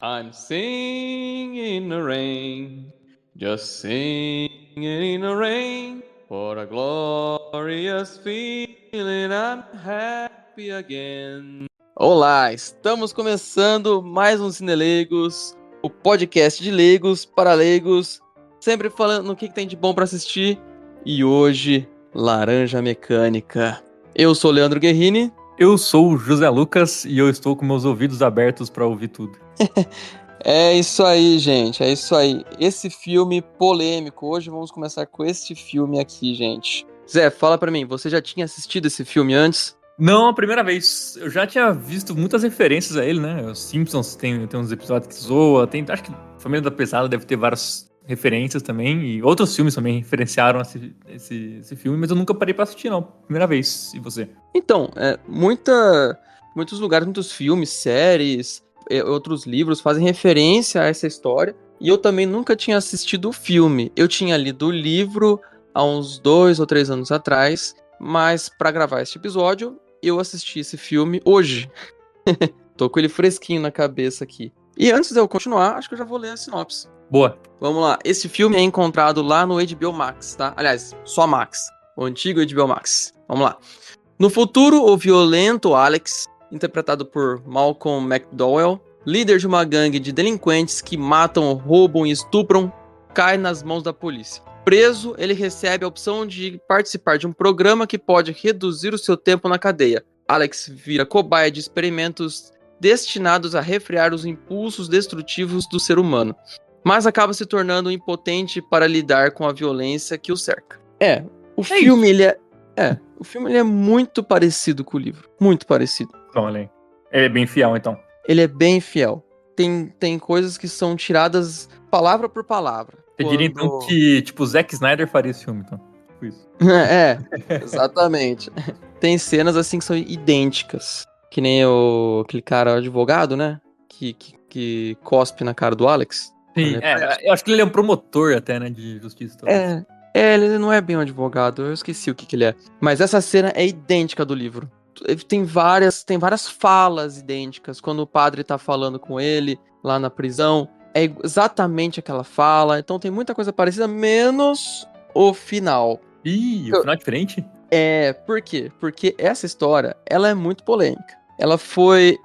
I'm singing in the rain, just singing in the rain, for a glorious feeling I'm happy again. Olá, estamos começando mais um Cinelegos, o podcast de leigos para leigos, sempre falando no que tem de bom para assistir, e hoje, Laranja Mecânica. Eu sou o Leandro Guerrini. Eu sou o José Lucas e eu estou com meus ouvidos abertos para ouvir tudo. É isso aí, gente, é isso aí. Esse filme polêmico, hoje vamos começar com esse filme aqui, gente. Zé, fala pra mim, você já tinha assistido esse filme antes? Não a primeira vez. Eu já tinha visto muitas referências a ele, né? Os Simpsons tem uns episódios que zoa, acho que Família da Pesada deve ter várias referências também, e outros filmes também referenciaram esse filme, mas eu nunca parei pra assistir, não. Primeira vez. E você? Então, muitos lugares, muitos filmes, séries, outros livros fazem referência a essa história. E eu também nunca tinha assistido o filme. Eu tinha lido o livro há uns 2 ou 3 anos atrás, mas pra gravar este episódio, eu assisti esse filme hoje. Tô com ele fresquinho na cabeça aqui. E antes de eu continuar, acho que eu já vou ler a sinopse. Boa. Vamos lá. Esse filme é encontrado lá no HBO Max, tá? Aliás, só Max. O antigo HBO Max. Vamos lá. No futuro, o violento Alex, interpretado por Malcolm McDowell, líder de uma gangue de delinquentes que matam, roubam e estupram, cai nas mãos da polícia. Preso, ele recebe a opção de participar de um programa que pode reduzir o seu tempo na cadeia. Alex vira cobaia de experimentos destinados a refrear os impulsos destrutivos do ser humano, mas acaba se tornando impotente para lidar com a violência que o cerca. O filme ele é muito parecido com o livro, muito parecido. Então, olha aí. Ele é bem fiel, então. Ele é bem fiel. Tem coisas que são tiradas palavra por palavra. Você diria, então, que, tipo, o Zack Snyder faria esse filme, então. Tipo isso. Exatamente. Tem cenas assim que são idênticas. Que nem aquele cara advogado, né? Que cospe na cara do Alex. Sim, eu acho que ele é um promotor até, né, de justiça. Ele não é bem um advogado, eu esqueci o que ele é. Mas essa cena é idêntica do livro. Tem várias falas idênticas. Quando o padre tá falando com ele lá na prisão, é exatamente aquela fala. Então tem muita coisa parecida, menos o final. Ih, o final é diferente? Por quê? Porque essa história, ela é muito polêmica. Ela foi...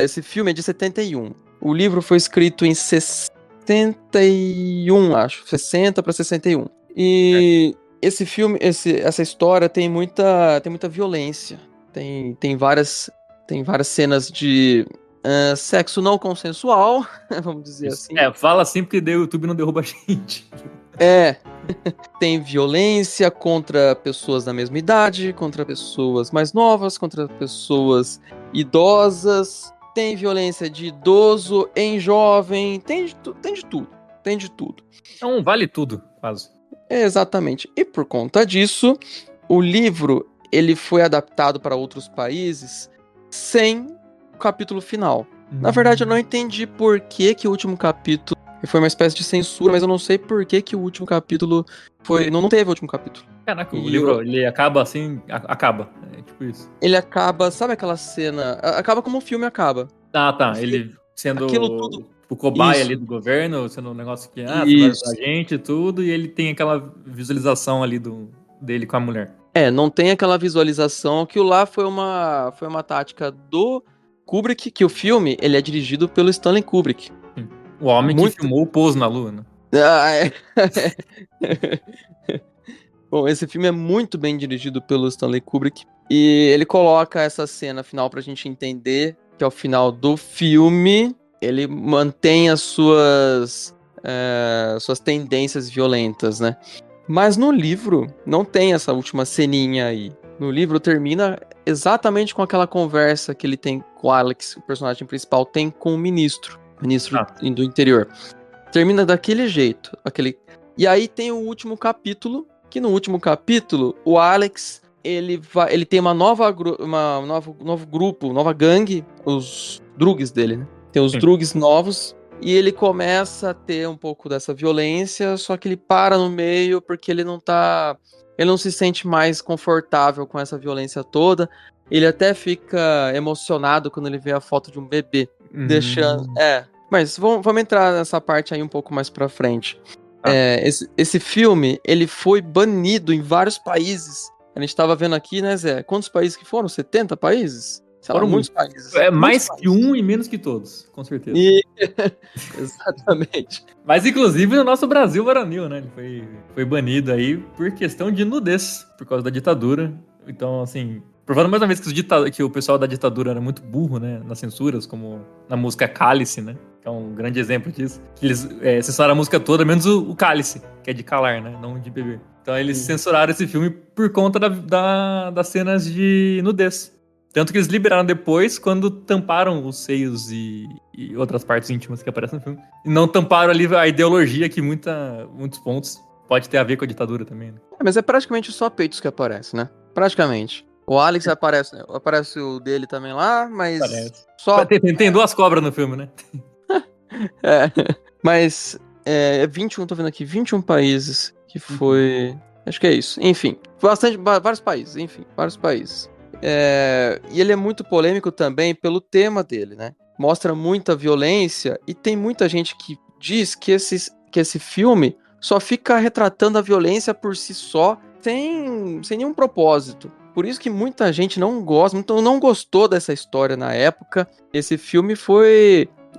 esse filme é de 71. O livro foi escrito em 61, acho. 60 para 61. E esse filme, essa história tem muita violência. Tem várias cenas de sexo não consensual, vamos dizer assim. Fala assim porque o YouTube não derruba a gente. Tem violência contra pessoas da mesma idade, contra pessoas mais novas, contra pessoas idosas. Tem violência de idoso em jovem, tem de tudo. Então vale tudo, quase. Exatamente. E por conta disso, o livro ele foi adaptado para outros países sem o capítulo final. Na verdade, eu não entendi por que o último capítulo foi uma espécie de censura, mas eu não sei por que o último capítulo foi... Não teve o último capítulo. Caraca, o livro, ele acaba assim, acaba. É tipo isso. Ele acaba, sabe aquela cena... Acaba como o filme acaba. Ah, tá. Ele sendo o cobaia ali do governo, sendo um negócio que, você vai ajudar a gente e tudo, e ele tem aquela visualização ali dele com a mulher. Não tem aquela visualização, que lá foi uma tática do Kubrick, que o filme, ele é dirigido pelo Stanley Kubrick. Sim. O homem que filmou o Pouso na Lua, né? Bom, esse filme é muito bem dirigido pelo Stanley Kubrick, e ele coloca essa cena final pra gente entender que ao final do filme, ele mantém as suas tendências violentas, né? Mas no livro, não tem essa última ceninha aí. No livro termina exatamente com aquela conversa que ele tem com o Alex, o personagem principal, tem com o ministro do interior. Termina daquele jeito. E aí tem o último capítulo, que no último capítulo, o Alex, ele tem um novo grupo, nova gangue, os drugs dele, né? Tem os drugs novos, e ele começa a ter um pouco dessa violência, só que ele para no meio porque ele não se sente mais confortável com essa violência toda. Ele até fica emocionado quando ele vê a foto de um bebê, Mas vamos entrar nessa parte aí um pouco mais pra frente. Tá. Esse filme, ele foi banido em vários países. A gente tava vendo aqui, né, Zé? Quantos países que foram? 70 países? Sei lá, Foram muitos muitos. países. É Muitos mais que países. um e menos que todos, com certeza. E... Exatamente. Mas, inclusive, no nosso Brasil varonil, né? Ele foi banido aí por questão de nudez, por causa da ditadura. Então, assim, provando mais uma vez que o pessoal da ditadura era muito burro, né? Nas censuras, como na música Cálice, né? Que é um grande exemplo disso. Eles censuraram a música toda, menos o Cálice, que é de calar, né? Não de beber. Então, eles censuraram esse filme por conta das cenas de nudez. Tanto que eles liberaram depois, quando tamparam os seios e outras partes íntimas que aparecem no filme. E não tamparam ali a ideologia que muitos pontos pode ter a ver com a ditadura também, né? Mas é praticamente só peitos que aparece, né? Praticamente. O Alex aparece o dele também lá, mas Parece. só... Tem duas cobras no filme, né? É, mas 21, tô vendo aqui, 21 países que foi... Acho que é isso. Enfim, vários países, enfim, vários países. E ele é muito polêmico também pelo tema dele, né? Mostra muita violência e tem muita gente que diz que esse filme só fica retratando a violência por si só, sem nenhum propósito. Por isso que muita gente não gosta, então não gostou dessa história na época. Esse filme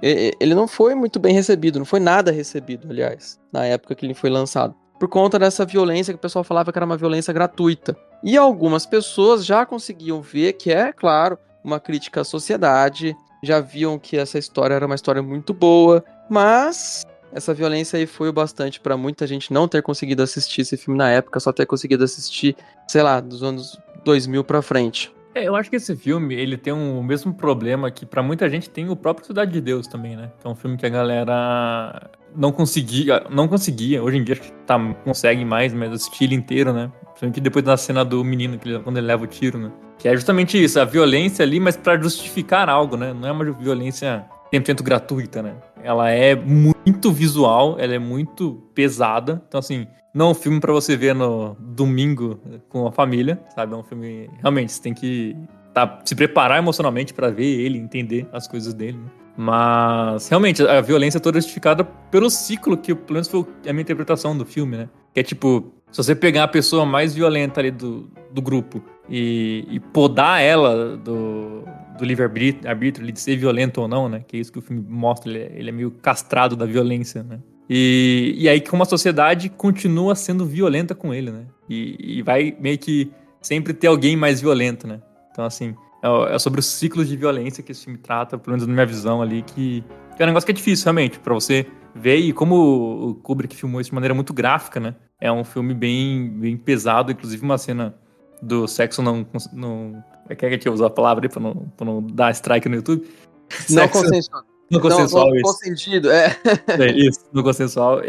ele não foi muito bem recebido, não foi nada recebido, aliás, na época que ele foi lançado. Por conta dessa violência que o pessoal falava que era uma violência gratuita. E algumas pessoas já conseguiam ver que é, claro, uma crítica à sociedade, já viam que essa história era uma história muito boa, mas essa violência aí foi o bastante pra muita gente não ter conseguido assistir esse filme na época, só ter conseguido assistir, sei lá, dos anos 2000 pra frente. Eu acho que esse filme, ele tem o mesmo problema que pra muita gente tem o próprio Cidade de Deus também, né? Que é um filme que a galera não conseguia, hoje em dia acho que consegue mais, mas assistir ele inteiro, né? Principalmente depois da cena do menino, quando ele leva o tiro, né? Que é justamente isso, a violência ali, mas pra justificar algo, né? Não é uma violência 100% gratuita, né? Ela é muito visual, ela é muito pesada, então assim... Não é um filme pra você ver no domingo com a família, sabe? É um filme... Realmente, você tem que se preparar emocionalmente pra ver ele, entender as coisas dele, né? Mas, realmente, a violência é toda justificada pelo ciclo que, pelo menos, foi a minha interpretação do filme, né? Que é tipo, se você pegar a pessoa mais violenta ali do grupo e podar ela do livre-arbítrio de ser violento ou não, né? Que é isso que o filme mostra, ele é meio castrado da violência, né? E aí como a sociedade continua sendo violenta com ele, né? E vai meio que sempre ter alguém mais violento, né? Então, assim, é sobre os ciclos de violência que esse filme trata, pelo menos na minha visão ali, que é um negócio que é difícil, realmente, pra você ver. E como o Kubrick filmou isso de maneira muito gráfica, né? É um filme bem pesado, inclusive uma cena do sexo não é que a gente usar a palavra aí pra não dar strike no YouTube? Não Sexo consensual. não consensual, Não isso. consentido, Isso, no consensual.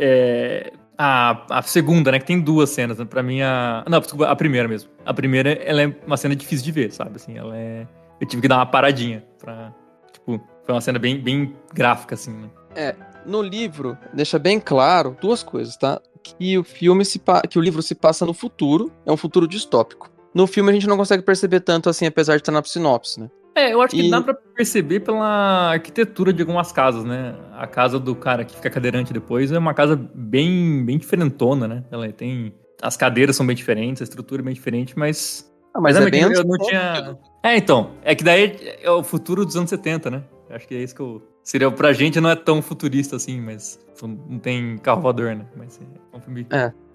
A segunda, né? Que tem duas cenas. Né, pra mim, Não, desculpa, a primeira mesmo. A primeira, ela é uma cena difícil de ver, sabe? Assim, ela é... Eu tive que dar uma paradinha pra... Tipo, foi uma cena bem gráfica, assim, né? No livro, deixa bem claro duas coisas, tá? Que o livro se passa no futuro, é um futuro distópico. No filme a gente não consegue perceber tanto assim, apesar de estar na sinopse, né? Eu acho que dá pra perceber pela arquitetura de algumas casas, né? A casa do cara que fica cadeirante depois é uma casa bem diferentona, né? Ela tem... As cadeiras são bem diferentes, a estrutura é bem diferente, mas... Mas é bem eu não tinha... então. É que daí é o futuro dos anos 70, né? Eu acho que é isso que seria pra gente não é tão futurista assim, mas não tem carro voador, né? Mas é um filme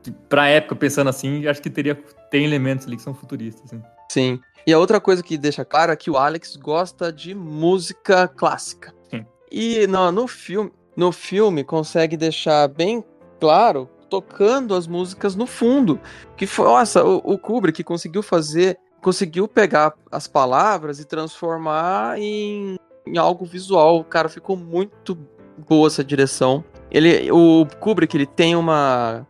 que, pra época, pensando assim, acho que tem elementos ali que são futuristas, assim. Sim. E a outra coisa que deixa claro é que o Alex gosta de música clássica. Sim. E no filme consegue deixar bem claro tocando as músicas no fundo. Que foi, nossa, o Kubrick conseguiu pegar as palavras e transformar em algo visual. Cara, ficou muito boa essa direção. O Kubrick, ele tem uma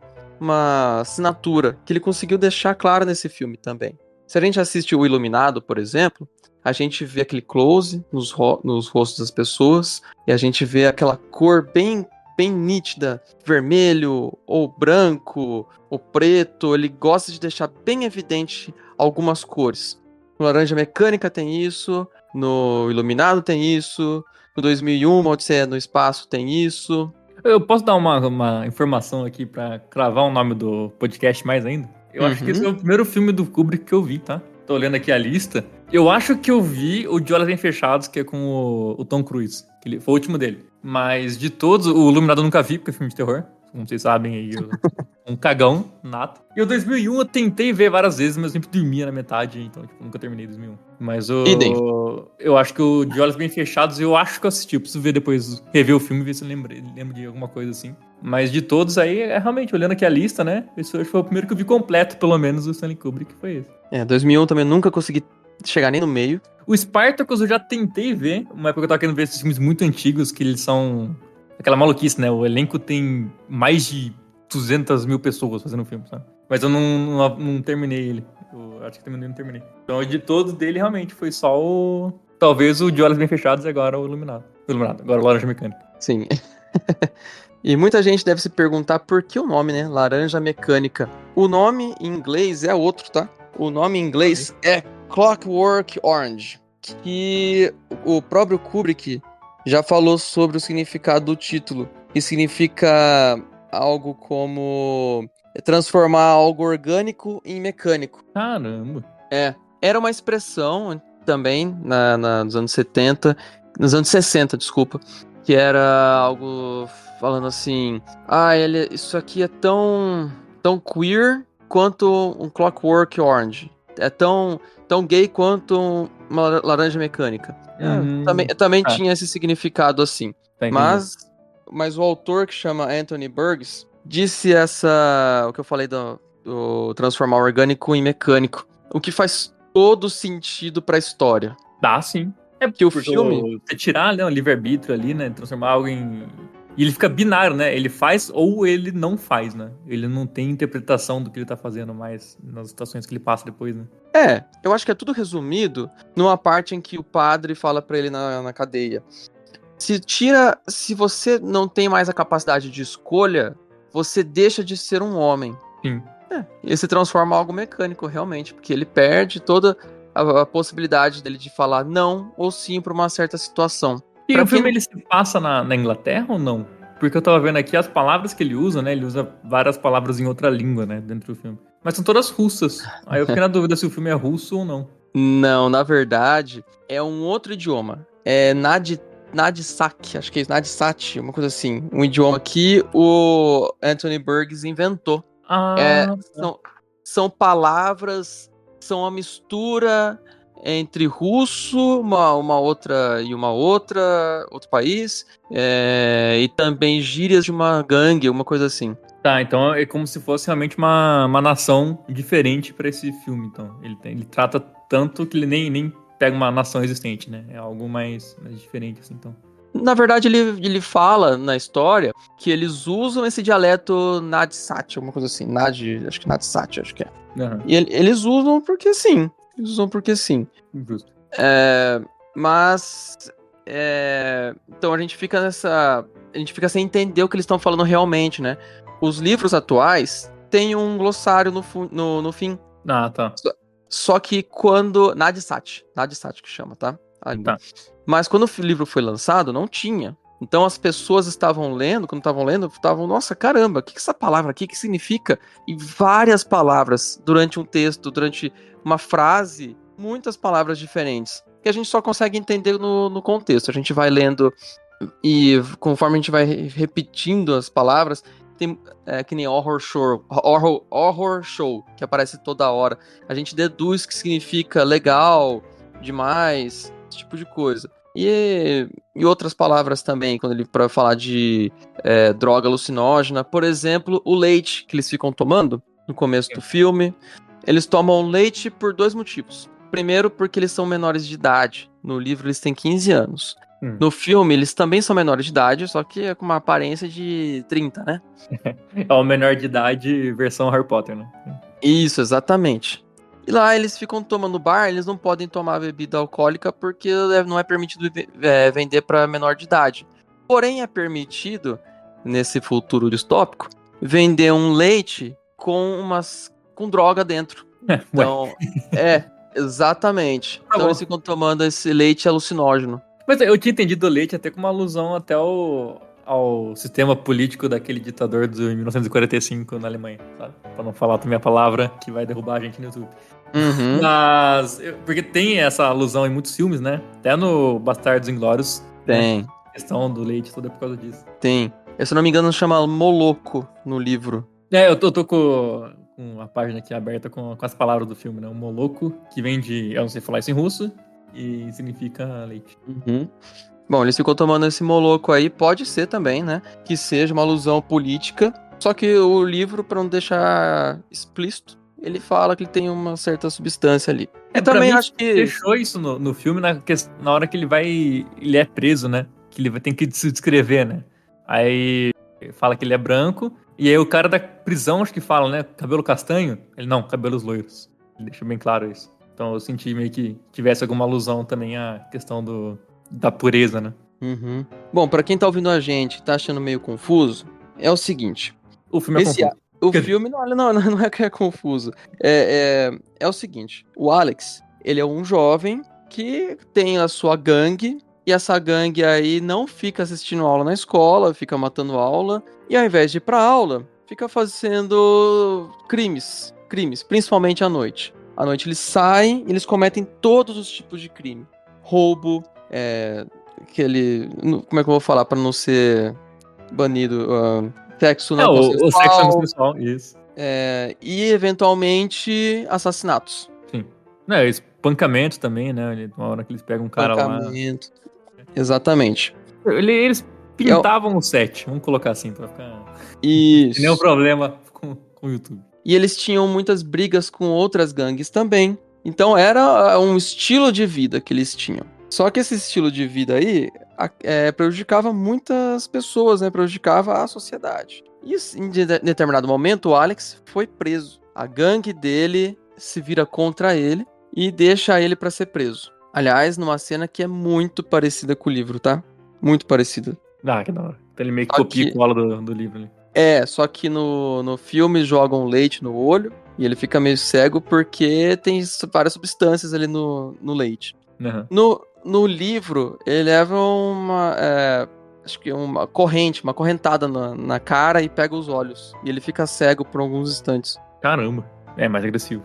assinatura que ele conseguiu deixar clara nesse filme também. Se a gente assiste o Iluminado, por exemplo, a gente vê aquele close nos rostos das pessoas e a gente vê aquela cor bem nítida, vermelho ou branco ou preto. Ele gosta de deixar bem evidente algumas cores. No Laranja Mecânica tem isso, no Iluminado tem isso, O 2001, Uma Odisseia no Espaço tem isso. Eu posso dar uma informação aqui pra cravar o nome do podcast mais ainda? Eu acho que esse é o primeiro filme do Kubrick que eu vi, tá? Tô olhando aqui a lista. Eu acho que eu vi o De Olhos Bem Fechados, que é com o Tom Cruise. Que foi o último dele. Mas de todos, o Iluminado eu nunca vi, porque é filme de terror. Como vocês sabem aí, um cagão nato. E o 2001 eu tentei ver várias vezes, mas eu sempre dormia na metade, então tipo, nunca terminei 2001. Mas Idem. eu acho que o De Olhos Bem Fechados, eu acho que eu assisti. Eu preciso ver depois, rever o filme e ver se eu lembro de alguma coisa assim. Mas de todos aí, realmente, olhando aqui a lista, né? Esse foi o primeiro que eu vi completo, pelo menos, o Stanley Kubrick, foi esse. 2001 também nunca consegui chegar nem no meio. O Spartacus eu já tentei ver, uma época eu tava querendo ver esses filmes muito antigos, que eles são aquela maluquice, né? O elenco tem mais de 200 mil pessoas fazendo o filme, sabe? Mas eu não terminei ele. Eu acho que terminei e não terminei. Então, de todos dele, realmente, foi só o... Talvez o De Olhos Bem Fechados e agora o Iluminado. Agora o Laranja Mecânica. Sim. E muita gente deve se perguntar por que o nome, né? Laranja Mecânica. O nome em inglês é outro, tá? O nome em inglês é Clockwork Orange. Que o próprio Kubrick já falou sobre o significado do título. Que significa algo como transformar algo orgânico em mecânico. Caramba. Era uma expressão também nos anos 70, nos anos 60, desculpa, que era algo falando assim, isso aqui é tão queer quanto um Clockwork Orange, é tão gay quanto uma laranja mecânica. Também tinha esse significado assim, Tá, mas o autor, que chama Anthony Burgess, disse o que eu falei do transformar orgânico em mecânico, o que faz todo sentido pra história. Dá, sim. É que o filme... Você tirar, né, o livre-arbítrio ali, né, transformar algo em... E ele fica binário, né? Ele faz ou ele não faz, né? Ele não tem interpretação do que ele tá fazendo mais nas situações que ele passa depois, né? Eu acho que é tudo resumido numa parte em que o padre fala pra ele na cadeia. Se você não tem mais a capacidade de escolha, você deixa de ser um homem. Sim. Ele se transforma em algo mecânico, realmente, porque ele perde toda a possibilidade dele de falar não ou sim pra uma certa situação. E o filme ele se passa na Inglaterra ou não? Porque eu tava vendo aqui as palavras que ele usa, né? Ele usa várias palavras em outra língua, né? Dentro do filme. Mas são todas russas. Aí eu fiquei na dúvida se o filme é russo ou não. Não, na verdade, é um outro idioma. É Nadsat, acho que é isso, Nadsat, uma coisa assim. Um idioma que o Anthony Burgess inventou. São palavras, são uma mistura entre russo, uma outra e outro país, e também gírias de uma gangue, uma coisa assim. Tá, então é como se fosse realmente uma nação diferente pra esse filme, então. Ele trata tanto que ele nem pega uma nação existente, né? É algo mais diferente, assim, então. Na verdade, ele fala na história que eles usam esse dialeto Nadsat, alguma coisa assim. Acho que Nadsat, acho que é. Uhum. E eles usam porque sim. Justo. Então a gente fica sem entender o que eles estão falando realmente, né? Os livros atuais têm um glossário no fim. Ah, tá. Só que quando... Nadsat que chama, tá? Tá. Mas quando o livro foi lançado, não tinha. Então as pessoas estavam lendo, nossa, caramba, o que essa palavra aqui, que significa? E várias palavras durante um texto, durante uma frase, muitas palavras diferentes, que a gente só consegue entender no contexto. A gente vai lendo e conforme a gente vai repetindo as palavras, tem que nem horror show, que aparece toda hora. A gente deduz que significa legal, demais, esse tipo de coisa. E outras palavras também, quando ele para falar de droga alucinógena, por exemplo, o leite que eles ficam tomando no começo do filme. Eles tomam leite por 2 motivos. Primeiro, porque eles são menores de idade. No livro eles têm 15 anos. No filme, eles também são menores de idade, só que é com uma aparência de 30, né? É o menor de idade versão Harry Potter, né? Isso, exatamente. E lá eles ficam tomando bar, eles não podem tomar bebida alcoólica porque não é permitido vender para menor de idade. Porém, é permitido, nesse futuro distópico, vender um leite com droga dentro. Então, exatamente. Então eles ficam tomando esse leite alucinógeno. Mas eu tinha entendido o leite até como uma alusão até ao sistema político daquele ditador de 1945 na Alemanha, sabe? Pra não falar também a palavra que vai derrubar a gente no YouTube. Uhum. Mas, porque tem essa alusão em muitos filmes, né? Até no Bastardos Inglórios, né? Tem, A questão do leite toda por causa disso. tem. Se eu não me engano, chama Moloco no livro. Eu tô com a página aqui aberta com as palavras do filme, né? O Moloco, que vem de, eu não sei falar isso em russo, e significa leite. Uhum. Bom, eles ficam tomando esse Moloco aí, pode ser também, né? Que seja uma alusão política. Só que o livro, pra não deixar explícito, ele fala que ele tem uma certa substância ali. E Pra também mim, acho que... fechou isso no filme na hora que ele é preso, né? Que ele tem que se descrever, né? Aí fala que ele é branco, e aí o cara da prisão, acho que fala, né? Cabelo castanho? Ele, não, cabelos loiros. Ele deixa bem claro isso. Então eu senti meio que tivesse alguma alusão também à questão da pureza, né? Uhum. Bom, pra quem tá ouvindo a gente e tá achando meio confuso, é o seguinte. O filme é confuso. O filme, não é que é confuso. É o seguinte, o Alex, ele é um jovem que tem a sua gangue, e essa gangue aí não fica assistindo aula na escola, fica matando aula, e ao invés de ir pra aula, fica fazendo crimes, principalmente à noite. À noite eles saem, eles cometem todos os tipos de crime. Roubo, como é que eu vou falar pra não ser banido? Sexo não O sexo não consensual, consensual, isso. e eventualmente assassinatos. Sim. Espancamento também, né? Uma hora que eles pegam um cara lá. Espancamento. Exatamente. Eles pintavam o set, vamos colocar assim, pra ficar. Isso. Nenhum problema com o YouTube. E eles tinham muitas brigas com outras gangues também. Então era um estilo de vida que eles tinham. Só que esse estilo de vida aí prejudicava muitas pessoas, né? Prejudicava a sociedade. E em determinado momento, o Alex foi preso. A gangue dele se vira contra ele e deixa ele pra ser preso. Aliás, numa cena que é muito parecida com o livro, tá? Muito parecida. Ah, que da hora. Então ele meio que Só copia e que- cola do livro ali. Só que no filme jogam leite no olho e ele fica meio cego porque tem várias substâncias ali no leite. Uhum. No livro, ele leva acho que uma corrente, uma correntada na cara e pega os olhos. E ele fica cego por alguns instantes. Caramba. É mais agressivo.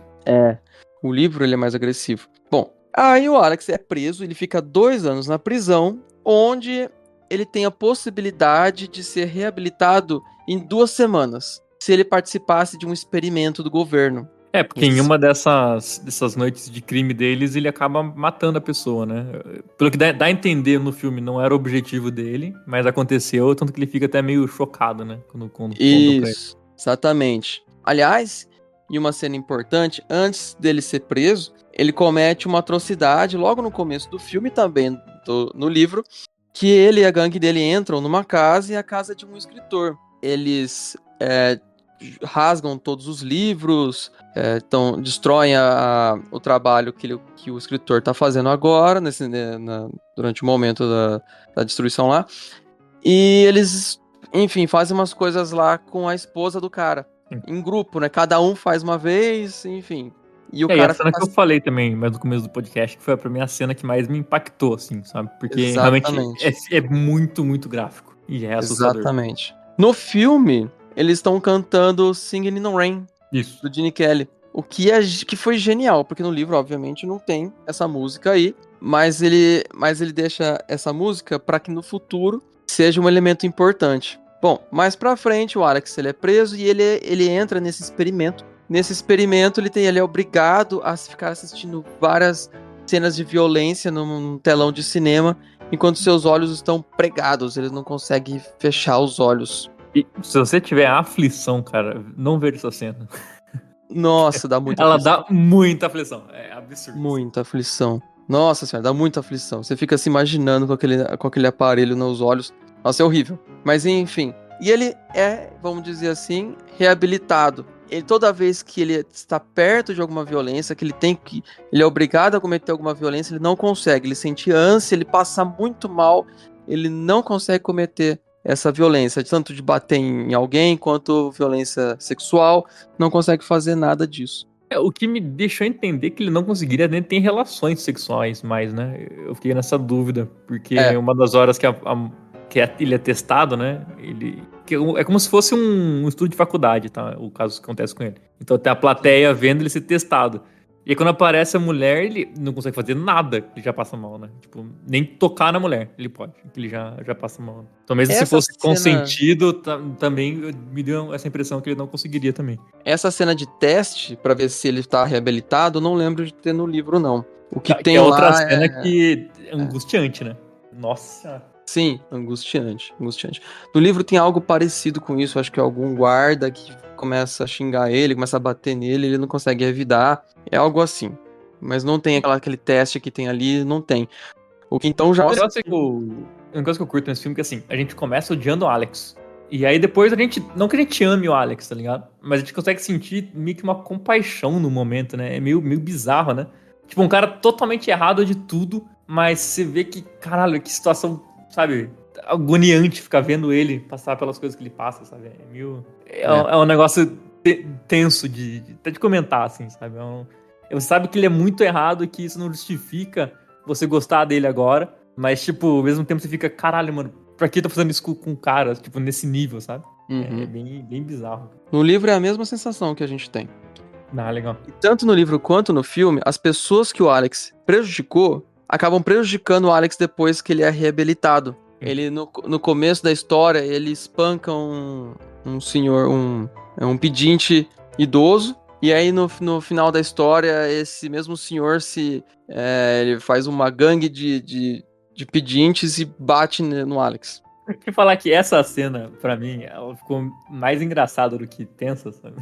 O livro, ele é mais agressivo. Bom, aí o Alex é preso, ele fica 2 anos na prisão, onde ele tem a possibilidade de ser reabilitado em 2 semanas, se ele participasse de um experimento do governo. Porque em uma dessas noites de crime deles, ele acaba matando a pessoa, né? Pelo que dá a entender no filme, não era o objetivo dele, mas aconteceu, tanto que ele fica até meio chocado, né? Quando conta pra ele. Isso, exatamente. Aliás, e uma cena importante, antes dele ser preso, ele comete uma atrocidade logo no começo do filme, também no livro, que ele e a gangue dele entram numa casa, e a casa é de um escritor. Eles rasgam todos os livros, então destroem o trabalho que o escritor está fazendo agora, durante o momento da destruição lá. E eles, enfim, fazem umas coisas lá com a esposa do cara. Sim. Em grupo, né? Cada um faz uma vez, enfim. E o E cara a cena que eu falei também, mas no começo do podcast, que foi pra mim a cena que mais me impactou, assim, sabe? Porque Exatamente. realmente é muito, muito gráfico. E é assustador. Exatamente. No filme, eles estão cantando Singing in the Rain, Isso. do Gene Kelly. O que foi genial, porque no livro, obviamente, não tem essa música aí, mas ele deixa essa música para que no futuro seja um elemento importante. Bom, mais pra frente, o Alex ele é preso e ele entra nesse experimento. Nesse experimento, ele é obrigado a ficar assistindo várias cenas de violência num telão de cinema, enquanto seus olhos estão pregados, ele não consegue fechar os olhos. E se você tiver aflição, cara, não veja essa cena. Nossa, dá muita Ela aflição. dá muita aflição. É absurdo. Muita aflição. Nossa senhora, dá muita aflição. Você fica se imaginando com aquele aparelho nos olhos. Nossa, é horrível. Mas enfim. E ele vamos dizer assim, reabilitado. Toda vez que ele está perto de alguma violência, ele é obrigado a cometer alguma violência, ele não consegue. Ele sente ânsia, ele passa muito mal, ele não consegue cometer essa violência, tanto de bater em alguém, quanto violência sexual, não consegue fazer nada disso. O que me deixou entender que ele não conseguiria nem ter relações sexuais mais, né? Eu fiquei nessa dúvida, porque uma das horas que ele é testado, né? É como se fosse um estudo de faculdade, tá? O caso que acontece com ele. Então tem a plateia vendo ele ser testado. E aí, quando aparece a mulher, ele não consegue fazer nada, ele já passa mal, né? Tipo, nem tocar na mulher ele pode, que ele já passa mal. Né? Então, mesmo se fosse consentido, também me deu essa impressão que ele não conseguiria também. Essa cena de teste, pra ver se ele tá reabilitado, eu não lembro de ter no livro, não. O que tem é outra lá cena que é angustiante, né? Nossa. Sim, angustiante. No livro tem algo parecido com isso, acho que é algum guarda que começa a xingar ele, começa a bater nele, ele não consegue revidar, é algo assim. Mas não tem aquele teste que tem ali, não tem. O que então já... Um negócio que eu curto nesse filme é que, assim, a gente começa odiando o Alex. E aí depois não que a gente ame o Alex, tá ligado? Mas a gente consegue sentir meio que uma compaixão no momento, né? É meio bizarro, né? Tipo, um cara totalmente errado de tudo, mas você vê que, caralho, que situação, sabe, agoniante ficar vendo ele passar pelas coisas que ele passa, sabe? É meio... É um negócio tenso até de comentar, assim, sabe? Você sabe que ele é muito errado e que isso não justifica você gostar dele agora, mas, tipo, ao mesmo tempo você fica, caralho, mano, pra que eu tô fazendo isso com um cara, tipo, nesse nível, sabe? É bem bizarro. No livro é a mesma sensação que a gente tem. Legal. E tanto no livro quanto no filme, as pessoas que o Alex prejudicou acabam prejudicando o Alex depois que ele é reabilitado. Ele, no começo da história, ele espanca um senhor, um pedinte idoso, e aí no final da história, esse mesmo senhor ele faz uma gangue de pedintes e bate no Alex. Deixa eu falar que essa cena, pra mim, ela ficou mais engraçada do que tensa, sabe?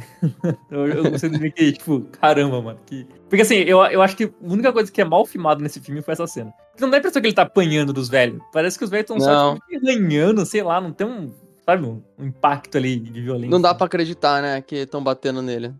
Eu gostei de ver que, tipo, caramba, mano. Porque assim, eu acho que a única coisa que é mal filmado nesse filme foi essa cena. Porque não dá a impressão que ele tá apanhando dos velhos. Parece que os velhos estão só, tipo, arranhando, sei lá, não tem sabe, um impacto ali de violência. Não dá pra acreditar, né, que estão batendo nele.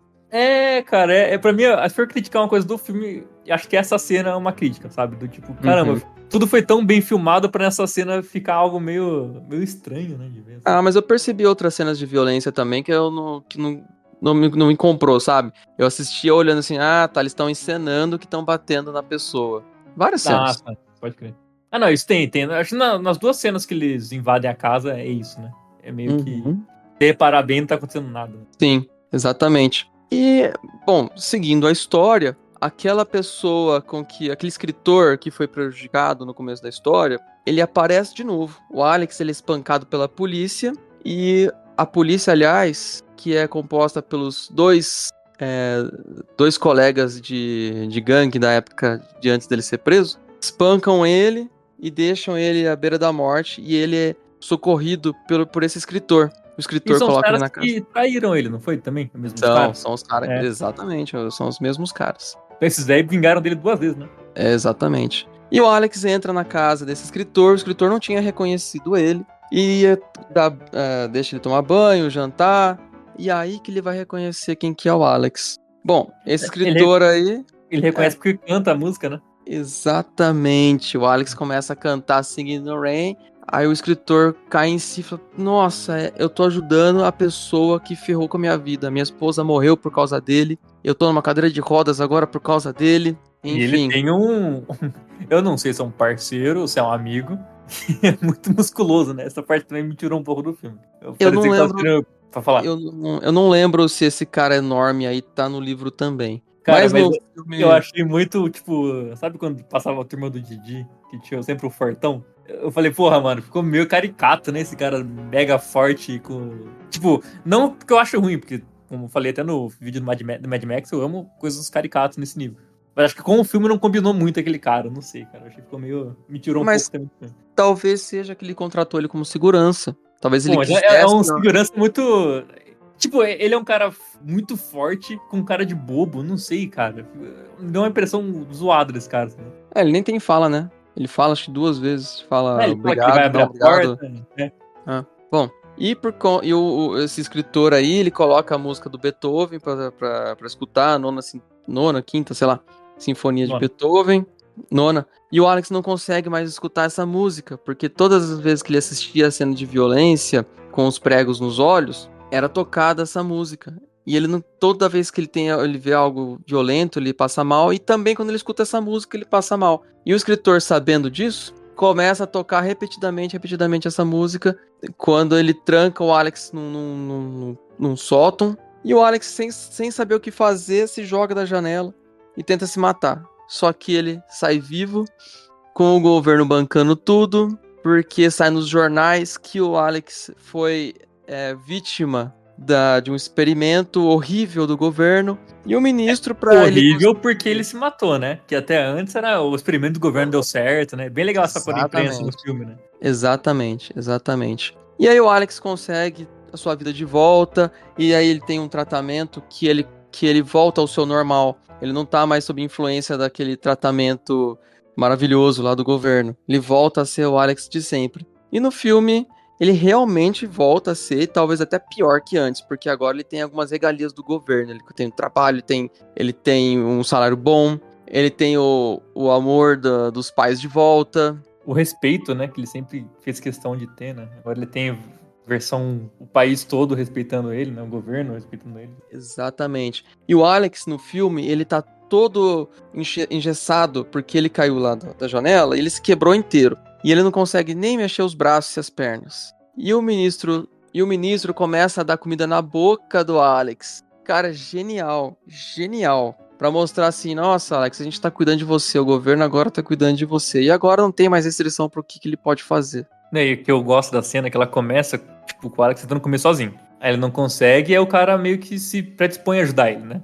Cara, pra mim, se for criticar uma coisa do filme, acho que essa cena é uma crítica, sabe? Do tipo, caramba, tudo foi tão bem filmado pra nessa cena ficar algo meio estranho, né? De ver, assim. Mas eu percebi outras cenas de violência também que não me comprou, sabe? Eu assistia olhando assim, eles estão encenando que estão batendo na pessoa. Várias cenas. Pode crer. Não, isso tem. Acho que nas duas cenas que eles invadem a casa é isso, né? É meio que se reparar bem, não tá acontecendo nada. Sim, exatamente. E, bom, seguindo a história, aquela pessoa aquele escritor que foi prejudicado no começo da história, ele aparece de novo. O Alex, ele é espancado pela polícia, e a polícia, aliás, que é composta pelos dois colegas de gangue da época de antes dele ser preso, espancam ele e deixam ele à beira da morte, e ele é socorrido por esse escritor. O escritor coloca ele na casa. E traíram ele, não foi também? São os caras, exatamente, são os mesmos caras. Então esses velhos vingaram dele 2 vezes, né? Exatamente. E o Alex entra na casa desse escritor, o escritor não tinha reconhecido ele, e deixa ele tomar banho, jantar, e aí que ele vai reconhecer quem que é o Alex. Bom, esse escritor aí... Ele reconhece porque canta a música, né? Exatamente, o Alex começa a cantar Singing in the Rain. Aí o escritor cai em si e fala, nossa, eu tô ajudando a pessoa que ferrou com a minha vida. Minha esposa morreu por causa dele. Eu tô numa cadeira de rodas agora por causa dele. Enfim. E ele tem eu não sei se é um parceiro ou se é um amigo. É muito musculoso, né? Essa parte também me tirou um pouco do filme. Eu não lembro... Pra falar. Eu não lembro se esse cara enorme aí tá no livro também. Cara, mas eu achei muito, tipo... Sabe quando passava a turma do Didi? Que tinha sempre o fortão? Eu falei, porra, mano, ficou meio caricato, né? Esse cara mega forte com... Tipo, não porque eu acho ruim, porque, como eu falei até no vídeo do Mad Max, eu amo coisas caricatas nesse nível. Mas acho que com o filme não combinou muito aquele cara, não sei, cara. Eu achei que ficou meio... Me tirou um pouco também. Talvez seja que ele contratou ele como segurança. Talvez ele quisesse... É um segurança muito... Tipo, ele é um cara muito forte com cara de bobo, não sei, cara. Me deu uma impressão zoada desse cara. Assim. Ele nem tem fala, né? Ele fala, acho que 2 vezes. Fala ele obrigado, fala que vai abrir a porta. Bom, esse escritor aí, ele coloca a música do Beethoven pra escutar, nona, quinta, sei lá, sinfonia de Beethoven, nona. E o Alex não consegue mais escutar essa música, porque todas as vezes que ele assistia a cena de violência, com os pregos nos olhos, era tocada essa música. E ele não, toda vez que ele vê algo violento, ele passa mal. E também quando ele escuta essa música, ele passa mal. E o escritor, sabendo disso, começa a tocar repetidamente essa música. Quando ele tranca o Alex num sótão. E o Alex, sem saber o que fazer, se joga da janela e tenta se matar. Só que ele sai vivo, com o governo bancando tudo, porque sai nos jornais que o Alex foi vítima de um experimento horrível do governo. E o ministro, pra ele... Horrível porque ele se matou, né? Que até antes era o experimento do governo deu certo, né? Bem legal essa coisa da imprensa no filme, né? Exatamente. E aí o Alex consegue a sua vida de volta, e aí ele tem um tratamento que ele volta ao seu normal. Ele não tá mais sob influência daquele tratamento maravilhoso lá do governo. Ele volta a ser o Alex de sempre. E no filme, ele realmente volta a ser, talvez até pior que antes, porque agora ele tem algumas regalias do governo. Ele tem um trabalho, ele tem um salário bom, ele tem o amor dos pais de volta. O respeito, né? Que ele sempre fez questão de ter, né? Agora ele tem versão, o país todo respeitando ele, né? O governo respeitando ele. Exatamente. E o Alex, no filme, ele tá todo engessado, porque ele caiu lá da janela, e ele se quebrou inteiro. E ele não consegue nem mexer os braços e as pernas. E o ministro começa a dar comida na boca do Alex. Cara, genial. Pra mostrar assim, nossa, Alex, a gente tá cuidando de você, o governo agora tá cuidando de você. E agora não tem mais restrição pro que ele pode fazer. E o que eu gosto da cena é que ela começa, tipo, com o Alex tentando comer sozinho. Aí ele não consegue, e aí o cara meio que se predispõe a ajudar ele, né?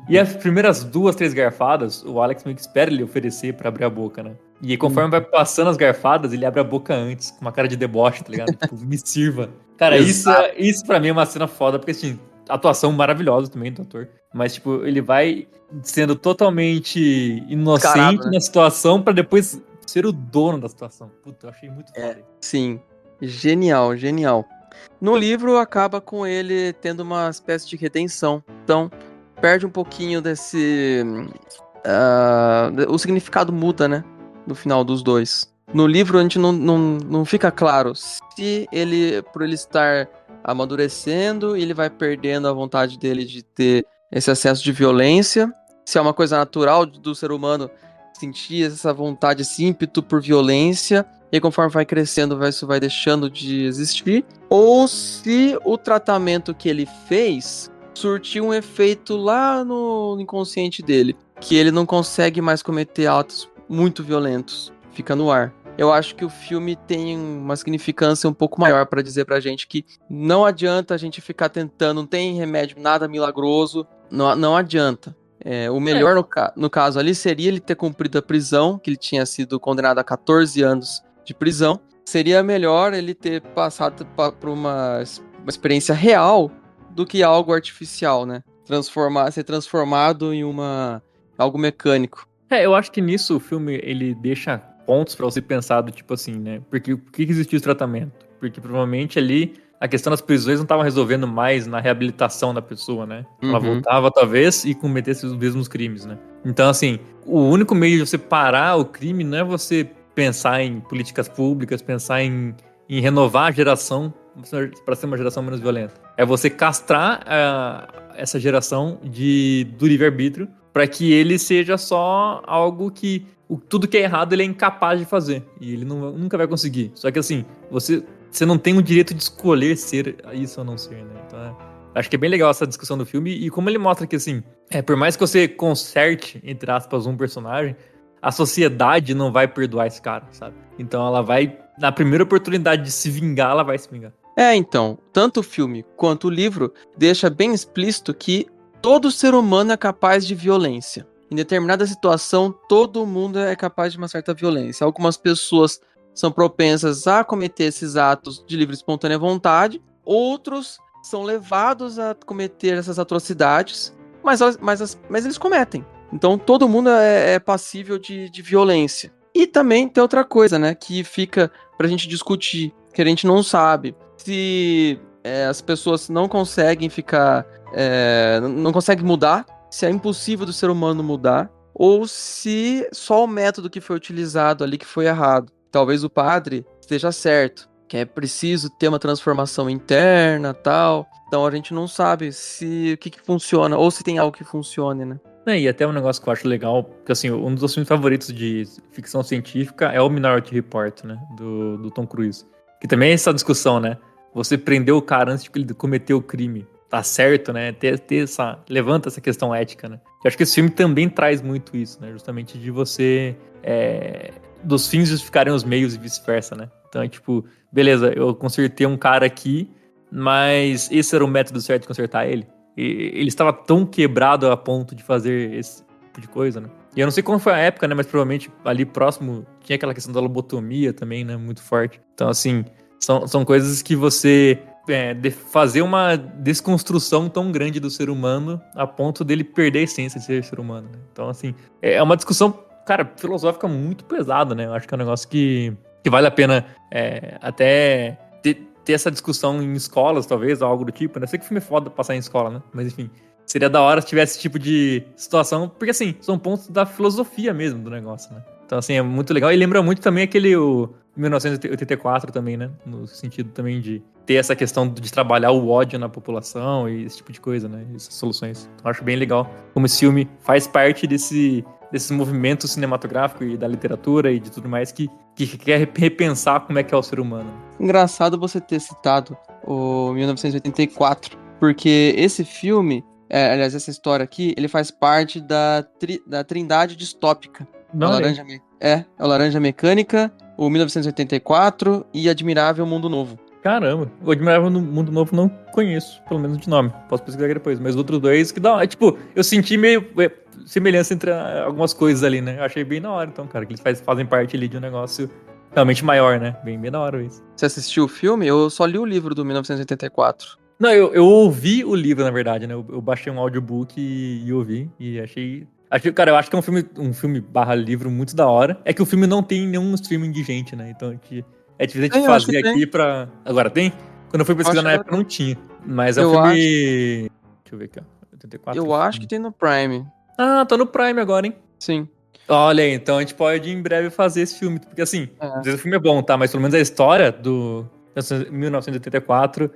E as primeiras 2, 3 garfadas, o Alex meio que espera ele oferecer pra abrir a boca, né? E aí, conforme vai passando as garfadas, ele abre a boca antes, com uma cara de deboche, tá ligado? Tipo, me sirva. Cara, isso pra mim é uma cena foda, porque assim, atuação maravilhosa também do ator. Mas, tipo, ele vai sendo totalmente inocente Descarado, né? na situação pra depois ser o dono da situação. Puta, eu achei muito foda. Sim, genial. No livro, acaba com ele tendo uma espécie de redenção. Então, perde um pouquinho desse... o significado muda, né? No final dos dois. No livro, a gente não fica claro se ele, por ele estar amadurecendo, ele vai perdendo a vontade dele de ter esse excesso de violência, se é uma coisa natural do ser humano sentir essa vontade, esse ímpeto por violência, e aí, conforme vai crescendo, isso vai deixando de existir, ou se o tratamento que ele fez surtiu um efeito lá no inconsciente dele, que ele não consegue mais cometer atos muito violentos, fica no ar. Eu acho que o filme tem uma significância um pouco maior para dizer pra gente que não adianta a gente ficar tentando, não tem remédio, nada milagroso, não adianta. O melhor no caso ali seria ele ter cumprido a prisão, que ele tinha sido condenado a 14 anos de prisão. Seria melhor ele ter passado por uma experiência real do que algo artificial, né? Ser transformado em algo mecânico. Eu acho que nisso o filme ele deixa pontos pra você pensar do tipo assim, né? Porque por que existiu esse tratamento? Porque provavelmente ali a questão das prisões não estava resolvendo mais na reabilitação da pessoa, né? Ela voltava talvez e cometesse os mesmos crimes, né? Então assim, o único meio de você parar o crime não é você pensar em políticas públicas, pensar em renovar a geração para ser uma geração menos violenta. É você castrar essa geração do livre-arbítrio para que ele seja só algo que tudo que é errado ele é incapaz de fazer. E ele nunca vai conseguir. Só que assim, você não tem o direito de escolher ser isso ou não ser, né? Então, acho que é bem legal essa discussão do filme. E como ele mostra que assim, por mais que você conserte, entre aspas, um personagem, a sociedade não vai perdoar esse cara, sabe? Então ela vai, na primeira oportunidade de se vingar, ela vai se vingar. Então, tanto o filme quanto o livro deixa bem explícito que todo ser humano é capaz de violência. Em determinada situação, todo mundo é capaz de uma certa violência. Algumas pessoas são propensas a cometer esses atos de livre e espontânea vontade, outros são levados a cometer essas atrocidades, mas eles cometem. Então todo mundo é passível de violência. E também tem outra coisa, né, que fica pra gente discutir, que a gente não sabe. Se as pessoas não conseguem não conseguem mudar, se é impossível do ser humano mudar, ou se só o método que foi utilizado ali que foi errado. Talvez o padre esteja certo, que é preciso ter uma transformação interna, tal. Então a gente não sabe se o que funciona, ou se tem algo que funcione, né? E até um negócio que eu acho legal, porque assim, um dos filmes favoritos de ficção científica é o Minority Report, né, do Tom Cruise. Que também é essa discussão, né? Você prendeu o cara antes de ele cometer o crime. Tá certo, né? Levanta essa questão ética, né? Eu acho que esse filme também traz muito isso, né? Justamente de você... dos fins justificarem os meios e vice-versa, né? Então é tipo, beleza, eu consertei um cara aqui, mas esse era o método certo de consertar ele. E ele estava tão quebrado a ponto de fazer esse tipo de coisa, né? E eu não sei como foi a época, né? Mas provavelmente ali próximo tinha aquela questão da lobotomia também, né? Muito forte. Então, assim, são coisas que você... fazer uma desconstrução tão grande do ser humano a ponto dele perder a essência de ser humano, né? Então, assim, é uma discussão, cara, filosófica muito pesada, né? Eu acho que é um negócio que vale a pena até ter essa discussão em escolas, talvez, ou algo do tipo, né? Eu sei que o filme é foda passar em escola, né? Mas, enfim, seria da hora se tivesse esse tipo de situação, porque, assim, são pontos da filosofia mesmo do negócio, né? Então, assim, é muito legal. E lembra muito também o 1984 também, né? No sentido também de ter essa questão de trabalhar o ódio na população e esse tipo de coisa, né? Essas soluções. Então, eu acho bem legal como esse filme faz parte desse movimento cinematográfico e da literatura e de tudo mais que quer repensar como é que é o ser humano. Engraçado você ter citado o 1984, porque esse filme, aliás, essa história aqui, ele faz parte da trindade distópica. Não, É o Laranja Mecânica, o 1984 e Admirável Mundo Novo. Caramba, o Admirável Mundo Novo não conheço, pelo menos de nome. Posso pesquisar aqui depois, mas os outros dois que dá. Tipo, eu senti meio semelhança entre algumas coisas ali, né? Eu achei bem da hora, então, cara, que eles fazem parte ali de um negócio realmente maior, né? Bem da hora isso. Você assistiu o filme? Eu só li o livro do 1984. Não, eu ouvi o livro, na verdade, né? Eu baixei um audiobook e ouvi, e achei. Cara, eu acho que é um filme barra livro muito da hora. É que o filme não tem nenhum streaming de gente, né? Então é difícil de fazer aqui pra. Agora tem? Quando eu fui pesquisar na época não tinha. Mas é um filme. Deixa eu ver aqui, ó. 84. Eu acho que tem no Prime. Ah, tá no Prime agora, hein? Sim. Olha aí, então a gente pode em breve fazer esse filme. Porque assim, às vezes o filme é bom, tá? Mas pelo menos a história do 1984.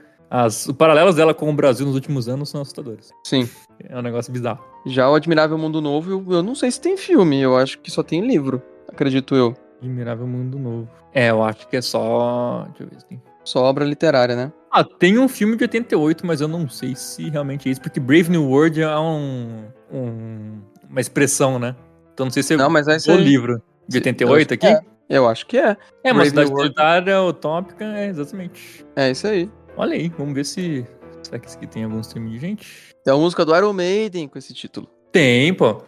Os paralelos dela com o Brasil nos últimos anos são assustadores. Sim. É um negócio bizarro. Já o Admirável Mundo Novo, eu não sei se tem filme, eu acho que só tem livro, acredito eu. Admirável Mundo Novo. Eu acho que é só... Deixa eu ver se tem... Só obra literária, né? Tem um filme de 88, mas eu não sei se realmente é isso, porque Brave New World é uma expressão, né? Então não sei se é o livro de 88 aqui. Eu acho que é. É uma cidade utilitária, utópica, exatamente. É isso aí. Olha aí, vamos ver se... Será que esse aqui tem algum stream de gente? Tem a música do Iron Maiden com esse título. Tem, pô.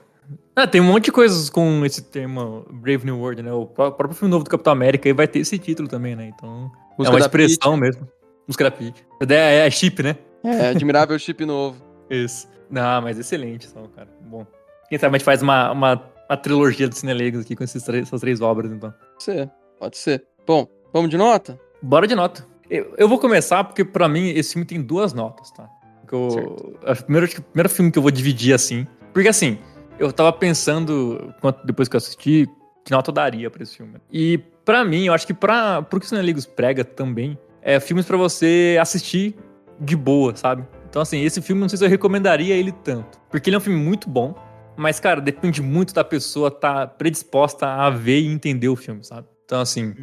Tem um monte de coisas com esse tema Brave New World, né? O próprio filme novo do Capitão América aí vai ter esse título também, né? Então, música é uma expressão Pitty. Mesmo. Música da Pitty. É chip, né? É, Admirável Chip Novo. Isso. Não, mas excelente, só, cara. Bom. Quem sabe a gente faz uma trilogia de Cinelegos aqui com essas três obras, então. Pode ser. Bom, vamos de nota? Bora de nota. Eu vou começar porque, pra mim, esse filme tem 2 notas, tá? O primeiro filme que eu vou dividir assim. Porque, assim, eu tava pensando, depois que eu assisti, que nota eu daria pra esse filme. E, pra mim, eu acho que pro que o Cinelegos prega também, filmes pra você assistir de boa, sabe? Então, assim, esse filme, não sei se eu recomendaria ele tanto. Porque ele é um filme muito bom, mas, cara, depende muito da pessoa estar predisposta a ver e entender o filme, sabe? Então, assim...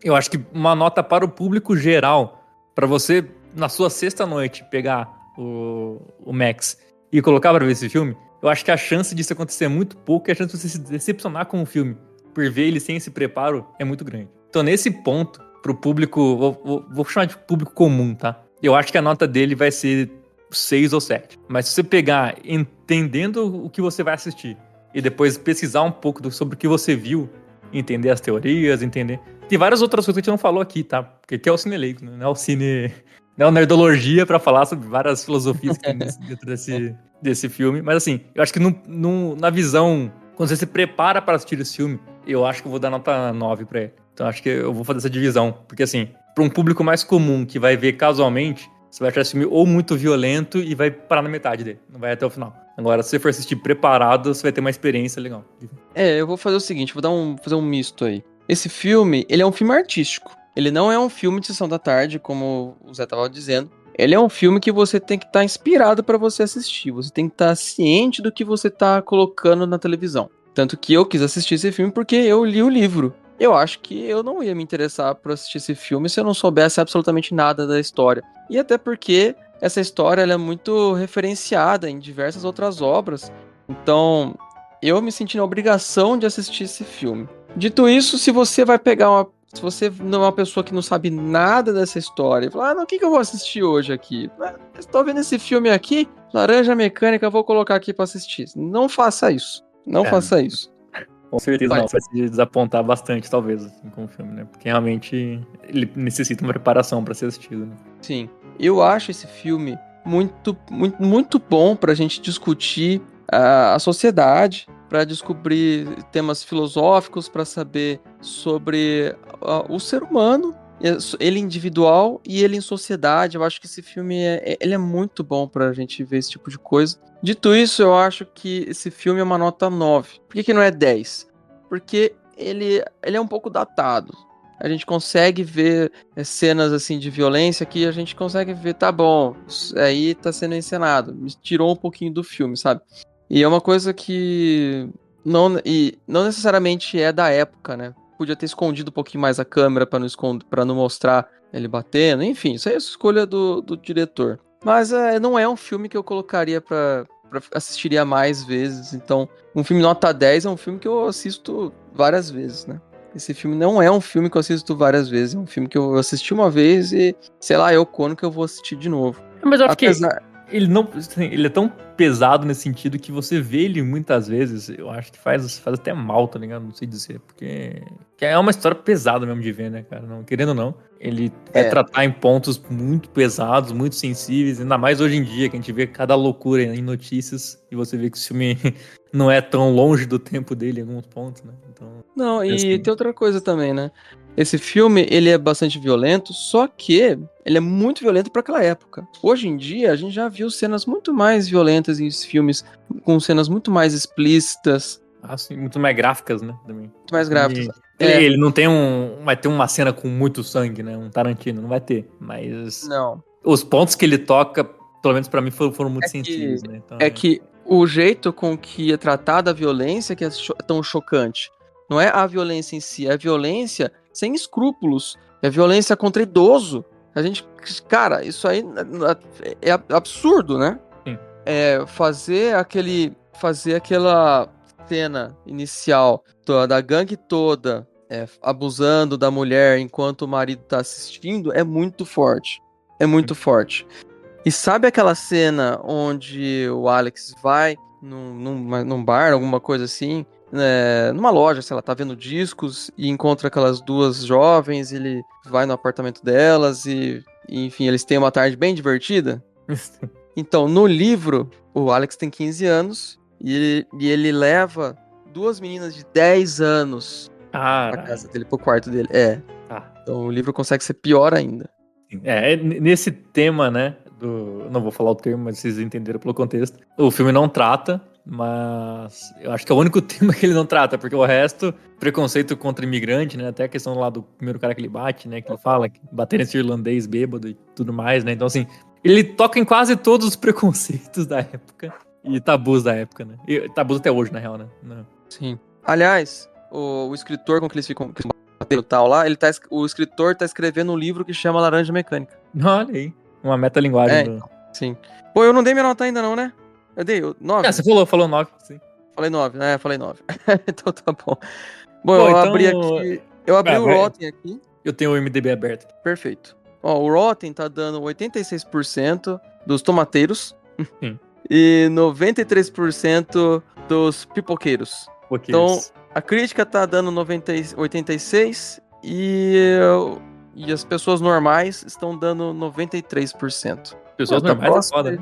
Eu acho que uma nota para o público geral, para você, na sua sexta noite, pegar o Max e colocar para ver esse filme, eu acho que a chance disso acontecer é muito pouco e a chance de você se decepcionar com o filme por ver ele sem esse preparo é muito grande. Então, nesse ponto, pro público, vou chamar de público comum, tá? Eu acho que a nota dele vai ser 6 ou 7. Mas se você pegar entendendo o que você vai assistir e depois pesquisar um pouco sobre o que você viu, entender as teorias, entender... Tem várias outras coisas que a gente não falou aqui, tá? Porque aqui é o Cineleigo, né? Não é o Cine... Não é o Nerdologia pra falar sobre várias filosofias que tem dentro desse filme. Mas assim, eu acho que na visão... Quando você se prepara pra assistir esse filme, eu acho que eu vou dar nota 9 pra ele. Então acho que eu vou fazer essa divisão. Porque assim, pra um público mais comum que vai ver casualmente, você vai achar esse filme ou muito violento e vai parar na metade dele. Não vai até o final. Agora, se você for assistir preparado, você vai ter uma experiência legal. Eu vou fazer o seguinte, vou fazer um misto aí. Esse filme, ele é um filme artístico. Ele não é um filme de sessão da tarde, como o Zé tava dizendo. Ele é um filme que você tem que estar inspirado para você assistir. Você tem que estar ciente do que você tá colocando na televisão. Tanto que eu quis assistir esse filme porque eu li o livro. Eu acho que eu não ia me interessar por assistir esse filme se eu não soubesse absolutamente nada da história. E até porque essa história ela é muito referenciada em diversas outras obras. Então, eu me senti na obrigação de assistir esse filme. Dito isso, se você vai pegar se você não é uma pessoa que não sabe nada dessa história e falar, não, o que eu vou assistir hoje aqui? Estou vendo esse filme aqui, Laranja Mecânica, eu vou colocar aqui para assistir. Não faça isso. Não faça isso. Com certeza não, vai se desapontar bastante, talvez, assim, com o filme, né? Porque realmente ele necessita uma preparação para ser assistido, né? Sim. Eu acho esse filme muito, muito, muito bom pra gente discutir a sociedade, para descobrir temas filosóficos, para saber sobre o ser humano, ele individual e ele em sociedade. Eu acho que esse filme ele é muito bom pra gente ver esse tipo de coisa. Dito isso, eu acho que esse filme é uma nota 9. Por que não é 10? Porque ele é um pouco datado. A gente consegue ver cenas assim de violência que a gente consegue ver, tá bom, isso aí tá sendo encenado. Me tirou um pouquinho do filme, sabe? E é uma coisa que não necessariamente é da época, né? Podia ter escondido um pouquinho mais a câmera para não mostrar ele batendo. Enfim, isso aí é a escolha do diretor. Mas não é um filme que eu colocaria pra assistiria mais vezes. Então, um filme nota 10 é um filme que eu assisto várias vezes, né? Esse filme não é um filme que eu assisto várias vezes. É um filme que eu assisti uma vez e, sei lá, quando que eu vou assistir de novo. Mas eu acho que ele não, assim, ele é tão pesado nesse sentido que você vê ele muitas vezes, eu acho que faz até mal, tá ligado? Não sei dizer, porque é uma história pesada mesmo de ver, né, cara? Não, querendo ou não, ele vai tratar em pontos muito pesados, muito sensíveis, ainda mais hoje em dia, que a gente vê cada loucura em notícias e você vê que o filme não é tão longe do tempo dele em alguns pontos, né? Então, não, e assim, tem outra coisa também, né? Esse filme, ele é bastante violento, só que ele é muito violento para aquela época. Hoje em dia, a gente já viu cenas muito mais violentas em filmes, com cenas muito mais explícitas. Sim, muito mais gráficas, né? Também. Muito mais gráficas. Ele não tem vai ter uma cena com muito sangue, né? Um Tarantino, não vai ter. Mas não. Os pontos que ele toca, pelo menos pra mim, foram muito sensíveis, né? Então, que o jeito com que é tratada a violência que é tão chocante. Não é a violência em si, é a violência sem escrúpulos. É violência contra idoso. A gente, cara, isso aí é absurdo, né? Sim. Fazer aquela cena inicial da gangue toda abusando da mulher enquanto o marido tá assistindo é muito forte. É muito forte. E sabe aquela cena onde o Alex vai num bar, alguma coisa assim, numa loja, sei lá, tá vendo discos e encontra aquelas duas jovens, ele vai no apartamento delas e enfim, eles têm uma tarde bem divertida? Então, no livro, o Alex tem 15 anos e ele leva duas meninas de 10 anos pra casa dele, pro quarto dele. Então o livro consegue ser pior ainda. Nesse tema, né, não vou falar o termo, mas vocês entenderam pelo contexto. O filme não trata, mas eu acho que é o único tema que ele não trata, porque o resto, preconceito contra imigrante, né, até a questão lá do primeiro cara que ele bate, né, que ele fala que bater nesse irlandês bêbado e tudo mais, né, então assim, ele toca em quase todos os preconceitos da época e tabus da época, né, e tabus até hoje, na real, né. Não. Sim. Aliás, o escritor com que eles ficam batendo tal lá, o escritor tá escrevendo um livro que chama Laranja Mecânica. Olha aí. Uma metalinguagem. Sim. Pô, eu não dei minha nota ainda não, né? Eu dei 9. Você falou 9, sim. Falei 9, né? Falei 9. Então tá bom. Bom, eu abri aqui. Eu abri o Rotten aqui. Eu tenho o MDB aberto. Perfeito. Ó, o Rotten tá dando 86% dos tomateiros. Sim. E 93% dos pipoqueiros. Então, a crítica tá dando 86% e as pessoas normais estão dando 93%. Pessoas normais é foda, né?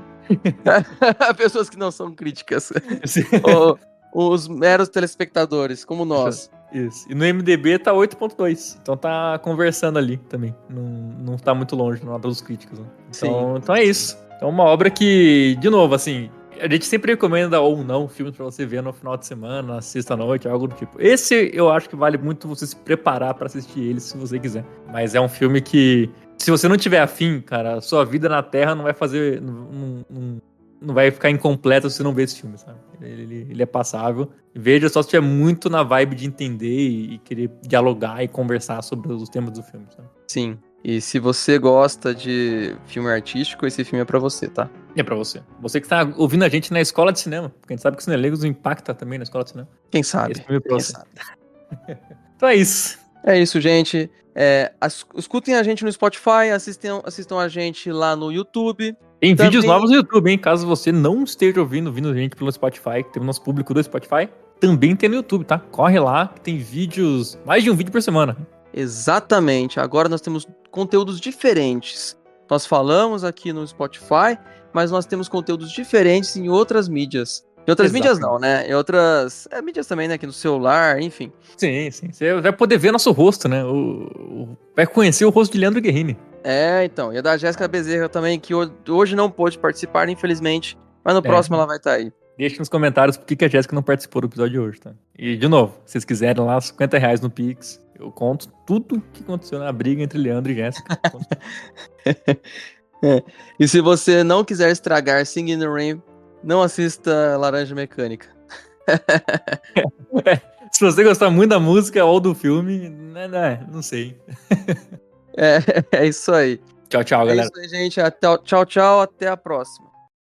Pessoas que não são críticas. Os meros telespectadores, como nós. Isso. E no MDB tá 8.2. Então tá conversando ali também. Não tá muito longe, não é dos críticos. Né? Então é isso. É uma obra que, de novo, assim, a gente sempre recomenda ou não filmes pra você ver no final de semana, na sexta-noite, algo do tipo. Esse eu acho que vale muito você se preparar pra assistir ele se você quiser. Mas é um filme que, se você não tiver afim, cara, a sua vida na Terra não vai fazer. Não vai ficar incompleta se você não ver esse filme, sabe? Ele é passável. Veja só se tiver muito na vibe de entender e querer dialogar e conversar sobre os temas do filme, sabe? Sim. E se você gosta de filme artístico, esse filme é pra você, tá? E é pra você. Você que tá ouvindo a gente na escola de cinema. Porque a gente sabe que o Cinelegos impacta também na escola de cinema. Quem sabe? Esse filme é pra Quem você. sabe? Então é isso. É isso, gente. Escutem a gente no Spotify, assistam a gente lá no YouTube. Tem Também- vídeos novos no YouTube, hein? Caso você não esteja ouvindo a gente pelo Spotify, que tem o nosso público do Spotify, também tem no YouTube, tá? Corre lá, que tem vídeos, mais de um vídeo por semana. Exatamente. Agora nós temos conteúdos diferentes. Nós falamos aqui no Spotify, mas nós temos conteúdos diferentes em outras mídias. Em outras mídias não, né? Em outras mídias também, né? Aqui no celular, enfim. Sim, sim. Você vai poder ver nosso rosto, né? Vai conhecer o rosto de Leandro Guerrini. Então. E a da Jéssica Bezerra também, que hoje não pôde participar, infelizmente. Mas no próximo ela vai estar aí. Deixe nos comentários por que a Jéssica não participou do episódio de hoje, tá? E, de novo, se vocês quiserem lá, R$50 no Pix, eu conto tudo o que aconteceu na briga entre Leandro e Jéssica. E se você não quiser estragar Singing in the Rain, não assista Laranja Mecânica. Se você gostar muito da música ou do filme, não sei. É isso aí. Tchau, galera. É isso aí, gente. Tchau, tchau. Até a próxima.